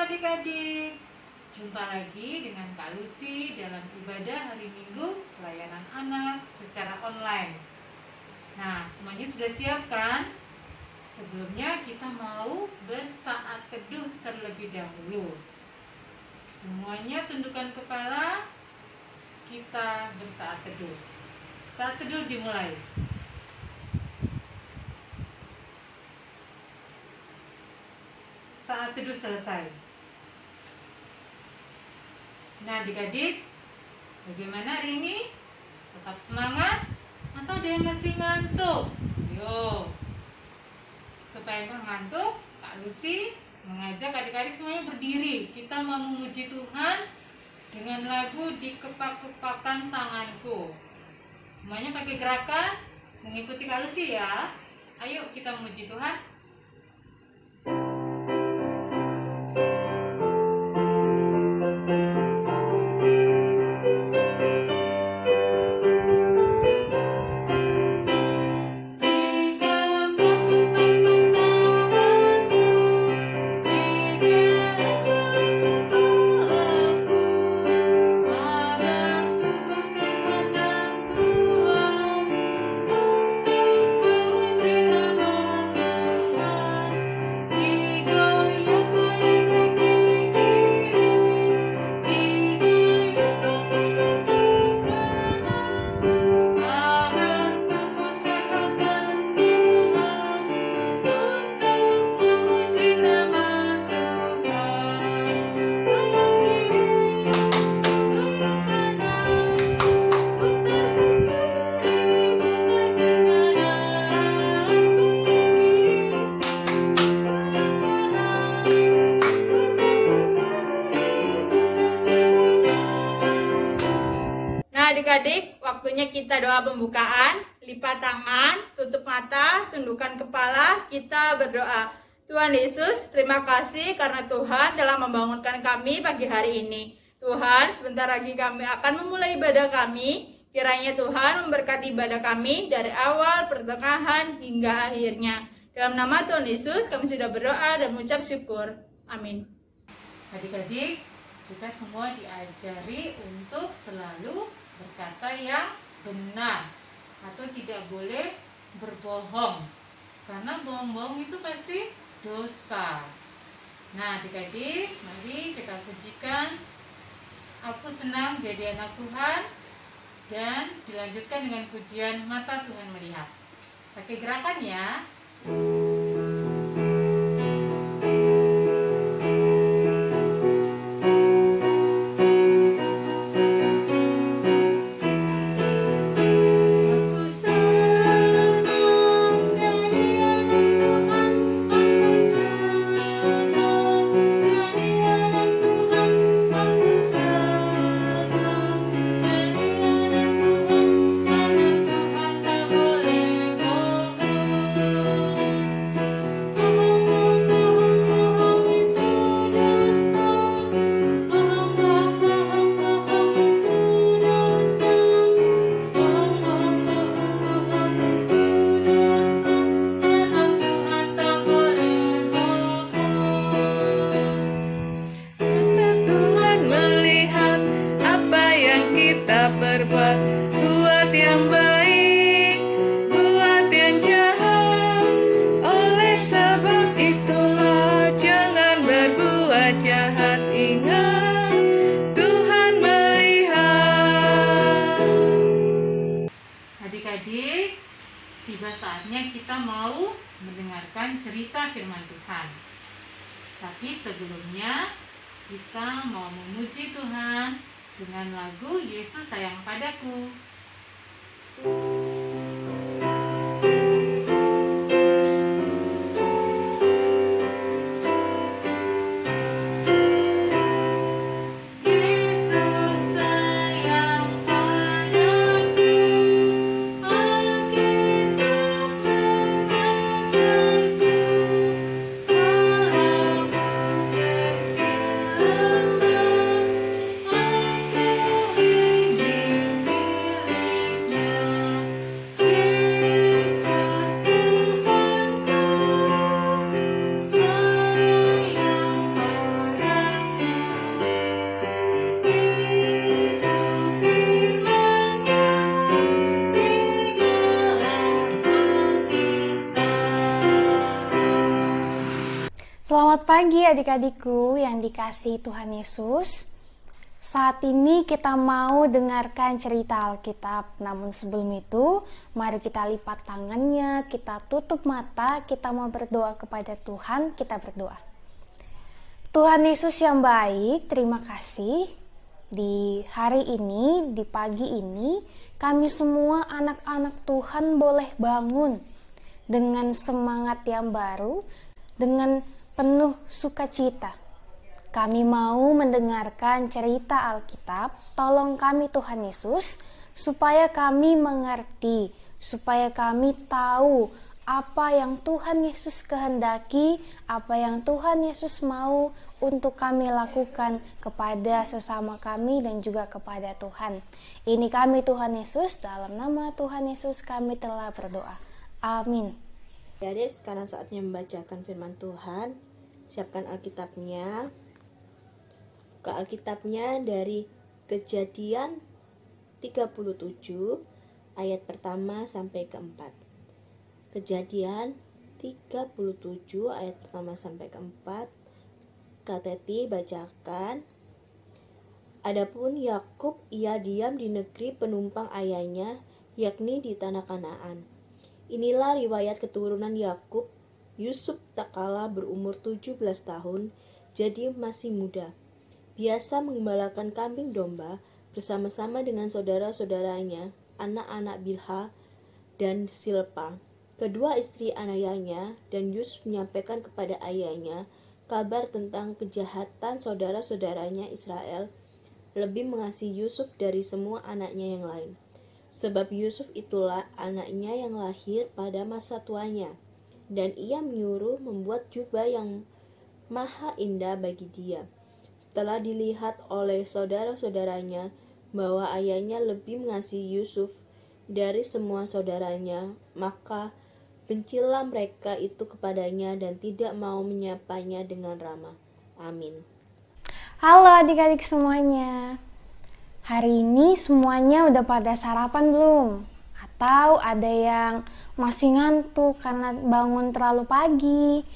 adik-adik, jumpa lagi dengan Kak Lucy dalam ibadah hari Minggu pelayanan anak secara online. Nah, semuanya sudah siap kan? Sebelumnya kita mau bersaat teduh terlebih dahulu. Semuanya tundukkan kepala, kita bersaat teduh. Saat teduh dimulai. Saat teduh selesai. Nah adik-adik, bagaimana hari ini? Tetap semangat? Atau ada yang masih ngantuk? Yo, supaya nggak ngantuk, Kak Lucy mengajak adik-adik semuanya berdiri. Kita mau memuji Tuhan dengan lagu Di Kepak-kepakan Tanganku. Semuanya pakai gerakan mengikuti Kak Lucy ya. Ayo kita memuji Tuhan. Adik-adik, waktunya kita doa pembukaan. Lipat tangan, tutup mata, tundukkan kepala, kita berdoa. Tuhan Yesus, terima kasih karena Tuhan telah membangunkan kami pagi hari ini. Tuhan, sebentar lagi kami akan memulai ibadah kami. Kiranya Tuhan memberkati ibadah kami dari awal, pertengahan, hingga akhirnya. Dalam nama Tuhan Yesus, kami sudah berdoa dan mengucap syukur. Amin. Adik-adik, kita semua diajari untuk selalu berkata yang benar atau tidak boleh berbohong, karena bohong-bohong itu pasti dosa. Nah adik-adik, mari kita pujikan Aku Senang Jadi Anak Tuhan, dan dilanjutkan dengan pujian Mata Tuhan Melihat. Pakai gerakan ya. Buat yang baik, buat yang jahat. Oleh sebab itulah jangan berbuat jahat. Ingat, Tuhan melihat. Adik-adik, tiba saatnya kita mau mendengarkan cerita firman Tuhan. Tapi sebelumnya kita mau memuji Tuhan dengan lagu Yesus Sayang Padaku. Yesus pagi adik-adikku yang dikasihi Tuhan Yesus. Saat ini kita mau dengarkan cerita Alkitab. Namun sebelum itu, mari kita lipat tangannya, kita tutup mata, kita mau berdoa kepada Tuhan, kita berdoa. Tuhan Yesus yang baik, terima kasih. Di hari ini, di pagi ini, kami semua anak-anak Tuhan boleh bangun dengan semangat yang baru, dengan penuh sukacita. Kami mau mendengarkan cerita Alkitab. Tolong kami Tuhan Yesus, supaya kami mengerti, supaya kami tahu apa yang Tuhan Yesus kehendaki, apa yang Tuhan Yesus mau untuk kami lakukan kepada sesama kami dan juga kepada Tuhan. Ini kami Tuhan Yesus, dalam nama Tuhan Yesus kami telah berdoa. Amin. Adik, sekarang saatnya membacakan firman Tuhan. Siapkan Alkitabnya. Buka Alkitabnya dari Kejadian 37 ayat pertama sampai keempat. Kejadian 37 ayat pertama sampai keempat. Kak Teti bacakan. Adapun Yakub ia diam di negeri penumpang ayahnya, yakni di tanah Kanaan. Inilah riwayat keturunan Yakub. Yusuf tak kalah berumur 17 tahun, jadi masih muda. Biasa mengembalakan kambing domba bersama-sama dengan saudara-saudaranya, anak-anak Bilha dan Silpa, kedua istri ayahnya, dan Yusuf menyampaikan kepada ayahnya kabar tentang kejahatan saudara-saudaranya Israel, lebih mengasihi Yusuf dari semua anaknya yang lain. Sebab Yusuf itulah anaknya yang lahir pada masa tuanya, dan ia menyuruh membuat jubah yang maha indah bagi dia. Setelah dilihat oleh saudara-saudaranya bahwa ayahnya lebih mengasihi Yusuf dari semua saudaranya, maka bencilah mereka itu kepadanya dan tidak mau menyapanya dengan ramah. Amin. Halo adik-adik semuanya. Hari ini semuanya udah pada sarapan belum? Atau ada yang masih ngantuk karena bangun terlalu pagi?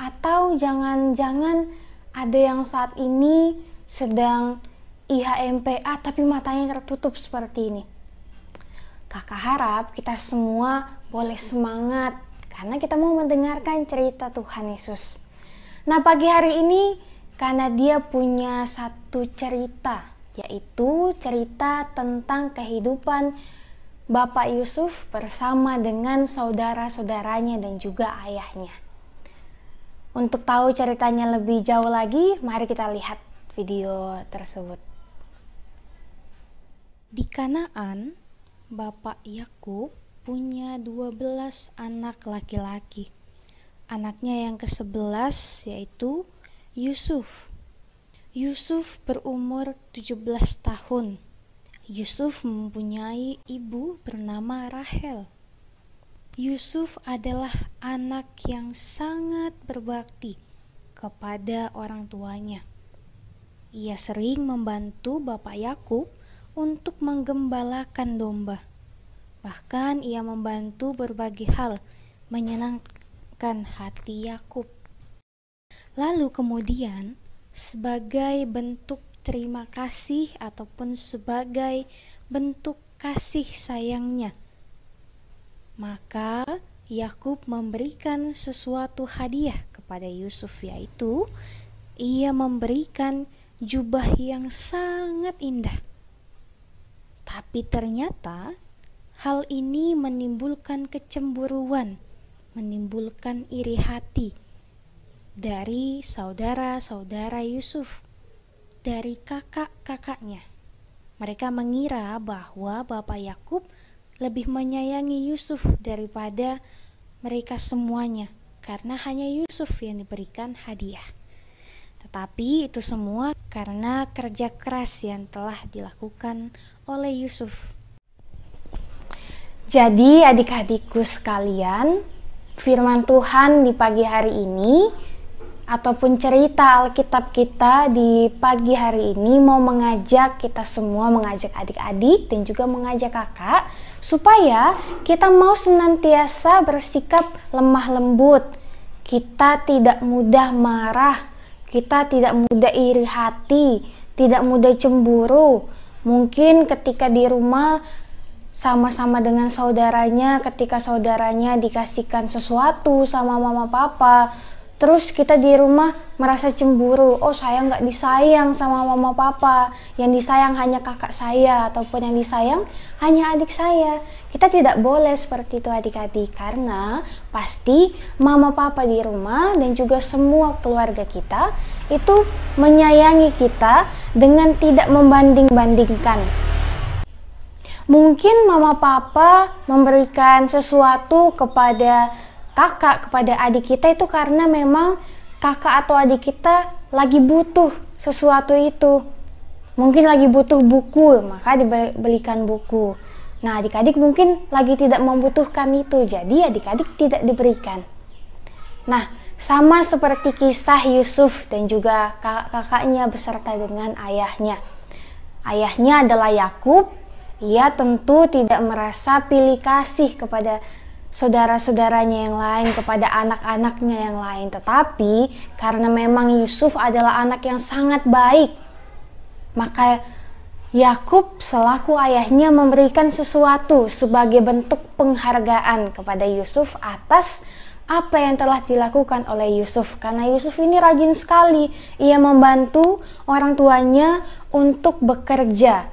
Atau jangan-jangan ada yang saat ini sedang IHMPA tapi matanya tertutup seperti ini? Kakak harap kita semua boleh semangat karena kita mau mendengarkan cerita Tuhan Yesus. Nah, pagi hari ini karena dia punya satu cerita, yaitu cerita tentang kehidupan Bapak Yusuf bersama dengan saudara-saudaranya dan juga ayahnya. Untuk tahu ceritanya lebih jauh lagi, mari kita lihat video tersebut. Di Kanaan, Bapak Yakub punya 12 anak laki-laki. Anaknya yang ke-11 yaitu Yusuf. Yusuf berumur 17 tahun. Yusuf mempunyai ibu bernama Rahel. Yusuf adalah anak yang sangat berbakti kepada orang tuanya. Ia sering membantu Bapak Yakub untuk menggembalakan domba. Bahkan ia membantu berbagai hal menyenangkan hati Yakub. Lalu kemudian, sebagai bentuk terima kasih ataupun sebagai bentuk kasih sayangnya, maka Yakub memberikan sesuatu hadiah kepada Yusuf, yaitu ia memberikan jubah yang sangat indah. Tapi ternyata hal ini menimbulkan kecemburuan, menimbulkan iri hati dari saudara-saudara Yusuf, dari kakak-kakaknya. Mereka mengira bahwa Bapak Yakub lebih menyayangi Yusuf daripada mereka semuanya, karena hanya Yusuf yang diberikan hadiah. Tetapi itu semua karena kerja keras yang telah dilakukan oleh Yusuf. Jadi adik-adikku sekalian, firman Tuhan di pagi hari ini ataupun cerita Alkitab kita di pagi hari ini mau mengajak kita semua, mengajak adik-adik dan juga mengajak kakak supaya kita mau senantiasa bersikap lemah lembut. Kita tidak mudah marah, kita tidak mudah iri hati, tidak mudah cemburu. Mungkin ketika di rumah sama-sama dengan saudaranya, ketika saudaranya dikasihkan sesuatu sama mama papa, terus kita di rumah merasa cemburu. Oh, saya nggak disayang sama mama papa, yang disayang hanya kakak saya, ataupun yang disayang hanya adik saya. Kita tidak boleh seperti itu adik-adik, karena pasti mama papa di rumah dan juga semua keluarga kita itu menyayangi kita dengan tidak membanding-bandingkan. Mungkin mama papa memberikan sesuatu kepada kakak, kepada adik kita itu karena memang kakak atau adik kita lagi butuh sesuatu itu. Mungkin lagi butuh buku, maka dibelikan buku. Nah, adik-adik mungkin lagi tidak membutuhkan itu, jadi adik-adik tidak diberikan. Nah, sama seperti kisah Yusuf dan juga kakak-kakaknya beserta dengan ayahnya. Ayahnya adalah Yakub. Ia tentu tidak merasa pilih kasih kepada saudara-saudaranya yang lain, kepada anak-anaknya yang lain. Tetapi karena memang Yusuf adalah anak yang sangat baik, maka Yakub selaku ayahnya memberikan sesuatu sebagai bentuk penghargaan kepada Yusuf atas apa yang telah dilakukan oleh Yusuf. Karena Yusuf ini rajin sekali, ia membantu orang tuanya untuk bekerja,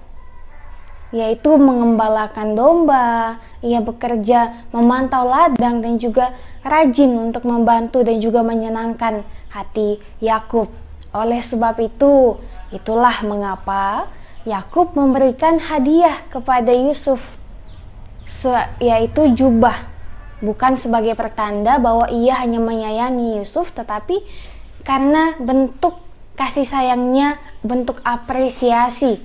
yaitu mengembalakan domba, ia bekerja memantau ladang dan juga rajin untuk membantu dan juga menyenangkan hati Yakub. Oleh sebab itu, itulah mengapa Yakub memberikan hadiah kepada Yusuf, yaitu jubah. Bukan sebagai pertanda bahwa ia hanya menyayangi Yusuf, tetapi karena bentuk kasih sayangnya, bentuk apresiasi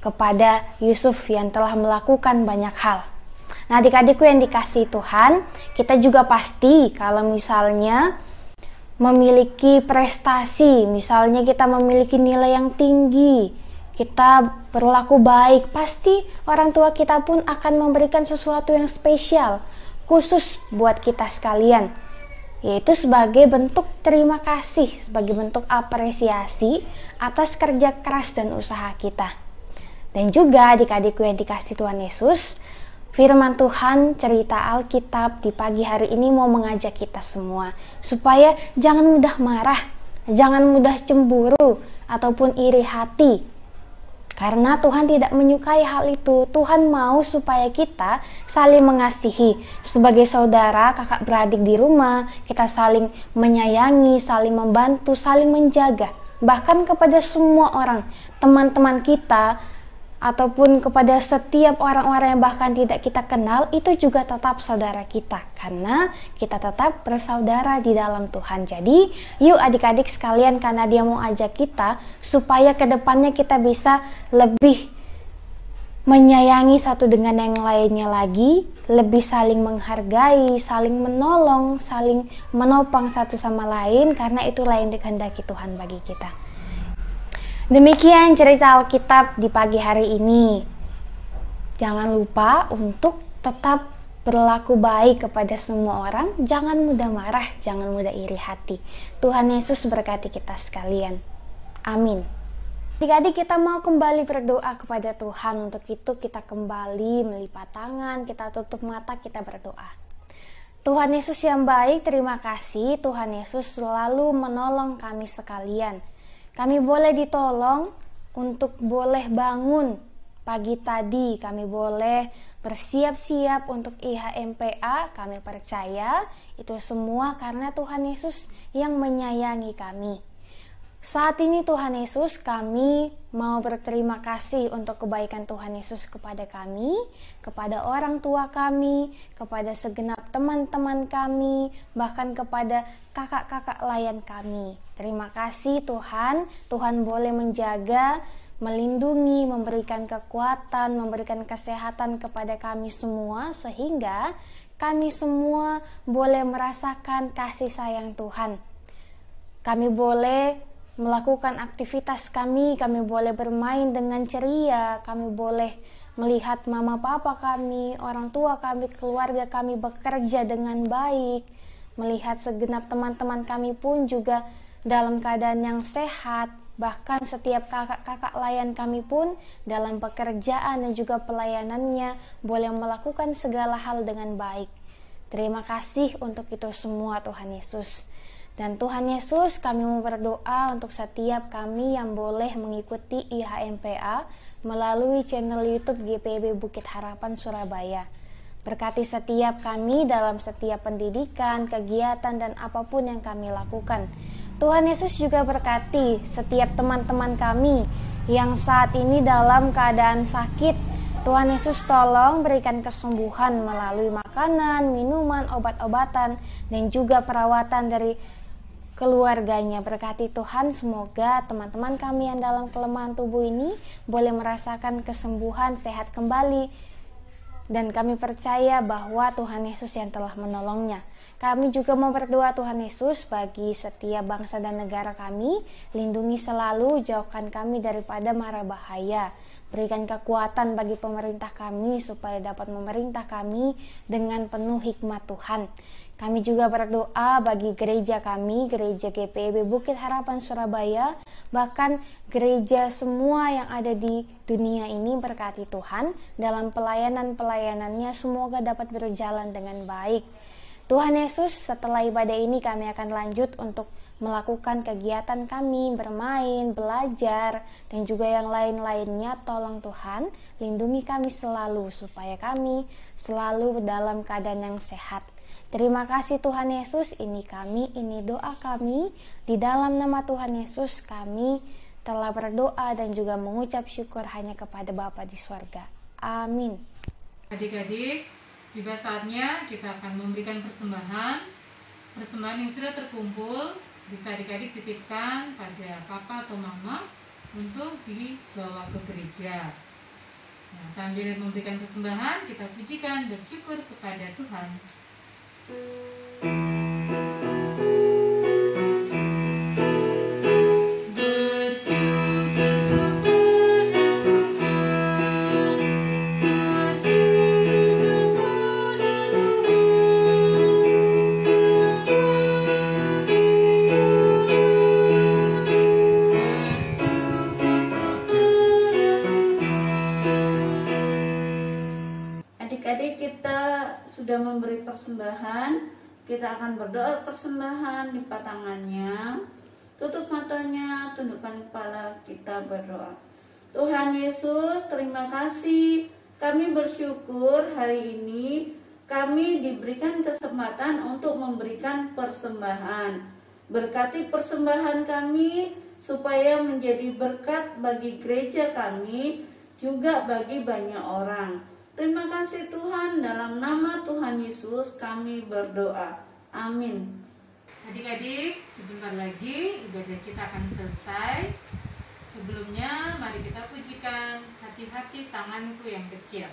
kepada Yusuf yang telah melakukan banyak hal. Nah, adik-adikku yang dikasihi Tuhan, kita juga pasti kalau misalnya memiliki prestasi, misalnya kita memiliki nilai yang tinggi, kita berlaku baik, pasti orang tua kita pun akan memberikan sesuatu yang spesial, khusus buat kita sekalian, yaitu sebagai bentuk terima kasih, sebagai bentuk apresiasi atas kerja keras dan usaha kita. Dan juga adik-adikku yang dikasihi Tuhan Yesus, firman Tuhan, cerita Alkitab di pagi hari ini mau mengajak kita semua supaya jangan mudah marah, jangan mudah cemburu ataupun iri hati. Karena Tuhan tidak menyukai hal itu. Tuhan mau supaya kita saling mengasihi. Sebagai saudara, kakak beradik di rumah, kita saling menyayangi, saling membantu, saling menjaga. Bahkan kepada semua orang, teman-teman kita, ataupun kepada setiap orang-orang yang bahkan tidak kita kenal, itu juga tetap saudara kita. Karena kita tetap bersaudara di dalam Tuhan. Jadi, yuk adik-adik sekalian, karena dia mau ajak kita supaya kedepannya kita bisa lebih menyayangi satu dengan yang lainnya lagi, lebih saling menghargai, saling menolong, saling menopang satu sama lain, karena itulah yang dikehendaki Tuhan bagi kita. Demikian cerita Alkitab di pagi hari ini. Jangan lupa untuk tetap berlaku baik kepada semua orang, jangan mudah marah, jangan mudah iri hati. Tuhan Yesus berkati kita sekalian. Amin. Adik-adik, kita mau kembali berdoa kepada Tuhan. Untuk itu kita kembali melipat tangan, kita tutup mata, kita berdoa. Tuhan Yesus yang baik, terima kasih. Tuhan Yesus selalu menolong kami sekalian. Kami boleh ditolong untuk boleh bangun pagi tadi. Kami boleh bersiap-siap untuk IHMPA. Kami percaya itu semua karena Tuhan Yesus yang menyayangi kami. Saat ini Tuhan Yesus, kami mau berterima kasih untuk kebaikan Tuhan Yesus kepada kami, kepada orang tua kami, kepada segenap teman-teman kami, bahkan kepada kakak-kakak layan kami. Terima kasih Tuhan, Tuhan boleh menjaga, melindungi, memberikan kekuatan, memberikan kesehatan kepada kami semua, sehingga kami semua boleh merasakan kasih sayang Tuhan. Kami boleh melakukan aktivitas kami boleh bermain dengan ceria, kami boleh melihat mama papa kami, orang tua kami, keluarga kami bekerja dengan baik, melihat segenap teman-teman kami pun juga dalam keadaan yang sehat. Bahkan setiap kakak-kakak layan kami pun dalam pekerjaan dan juga pelayanannya boleh melakukan segala hal dengan baik. Terima kasih untuk itu semua Tuhan Yesus. Dan Tuhan Yesus, kami mau berdoa untuk setiap kami yang boleh mengikuti IHMPA melalui channel YouTube GPIB Bukit Harapan Surabaya. Berkati setiap kami dalam setiap pendidikan, kegiatan, dan apapun yang kami lakukan. Tuhan Yesus juga berkati setiap teman-teman kami yang saat ini dalam keadaan sakit. Tuhan Yesus tolong berikan kesembuhan melalui makanan, minuman, obat-obatan, dan juga perawatan dari keluarganya. Berkati Tuhan, semoga teman-teman kami yang dalam kelemahan tubuh ini boleh merasakan kesembuhan, sehat kembali. Dan kami percaya bahwa Tuhan Yesus yang telah menolongnya. Kami juga mau berdoa Tuhan Yesus bagi setiap bangsa dan negara kami. Lindungi selalu, jauhkan kami daripada mara bahaya. Berikan kekuatan bagi pemerintah kami supaya dapat memerintah kami dengan penuh hikmat Tuhan. Kami juga berdoa bagi gereja kami, gereja GPIB Bukit Harapan Surabaya, bahkan gereja semua yang ada di dunia ini. Berkati Tuhan dalam pelayanan-pelayanannya, semoga dapat berjalan dengan baik. Tuhan Yesus, setelah ibadah ini kami akan lanjut untuk melakukan kegiatan kami, bermain, belajar, dan juga yang lain-lainnya. Tolong Tuhan, lindungi kami selalu supaya kami selalu dalam keadaan yang sehat. Terima kasih Tuhan Yesus, ini doa kami. Di dalam nama Tuhan Yesus kami telah berdoa dan juga mengucap syukur hanya kepada Bapa di sorga. Amin. Adik-adik, tiba saatnya kita akan memberikan persembahan yang sudah terkumpul. Bisa adik-adik titipkan pada papa atau mama untuk dibawa ke gereja. Nah, sambil memberikan persembahan, kita pujikan, bersyukur kepada Tuhan. Adik-adik, kita sudah memberi persembahan. Kita akan berdoa persembahan, lipat tangannya, tutup matanya, tundukkan kepala, kita berdoa. Tuhan Yesus, terima kasih. Kami bersyukur hari ini kami diberikan kesempatan untuk memberikan persembahan. Berkati persembahan kami supaya menjadi berkat bagi gereja kami, juga bagi banyak orang. Terima kasih Tuhan, dalam nama Tuhan Yesus kami berdoa. Amin. Adik-adik, sebentar lagi ibadah kita akan selesai. Sebelumnya, mari kita pujikan Hati-hati Tanganku Yang Kecil.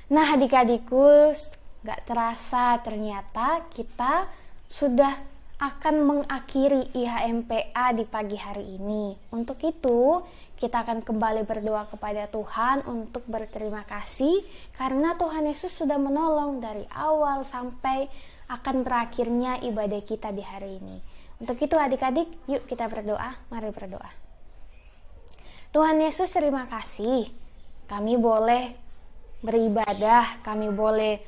Nah adik-adikku, gak terasa ternyata kita sudah akan mengakhiri IHMPA di pagi hari ini. Untuk itu kita akan kembali berdoa kepada Tuhan untuk berterima kasih karena Tuhan Yesus sudah menolong dari awal sampai akan berakhirnya ibadah kita di hari ini. Untuk itu adik-adik, yuk kita berdoa, mari berdoa. Tuhan Yesus, terima kasih kami boleh beribadah, kami boleh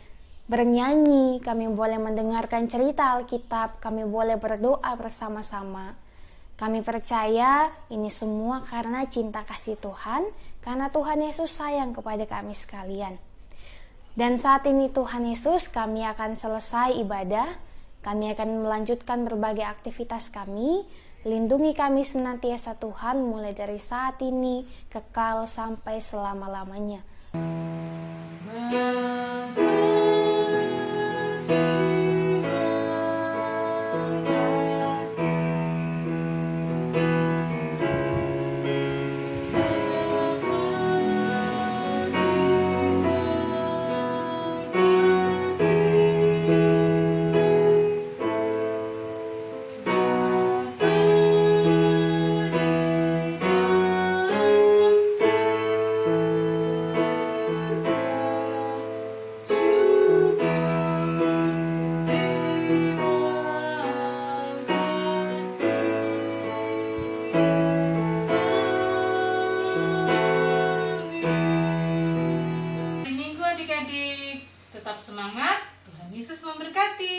bernyanyi, kami boleh mendengarkan cerita Alkitab, kami boleh berdoa bersama-sama. Kami percaya ini semua karena cinta kasih Tuhan, karena Tuhan Yesus sayang kepada kami sekalian. Dan saat ini Tuhan Yesus, kami akan selesai ibadah, kami akan melanjutkan berbagai aktivitas kami. Lindungi kami senantiasa Tuhan, mulai dari saat ini, kekal sampai selama-lamanya. Adik-adik, tetap semangat. Tuhan Yesus memberkati.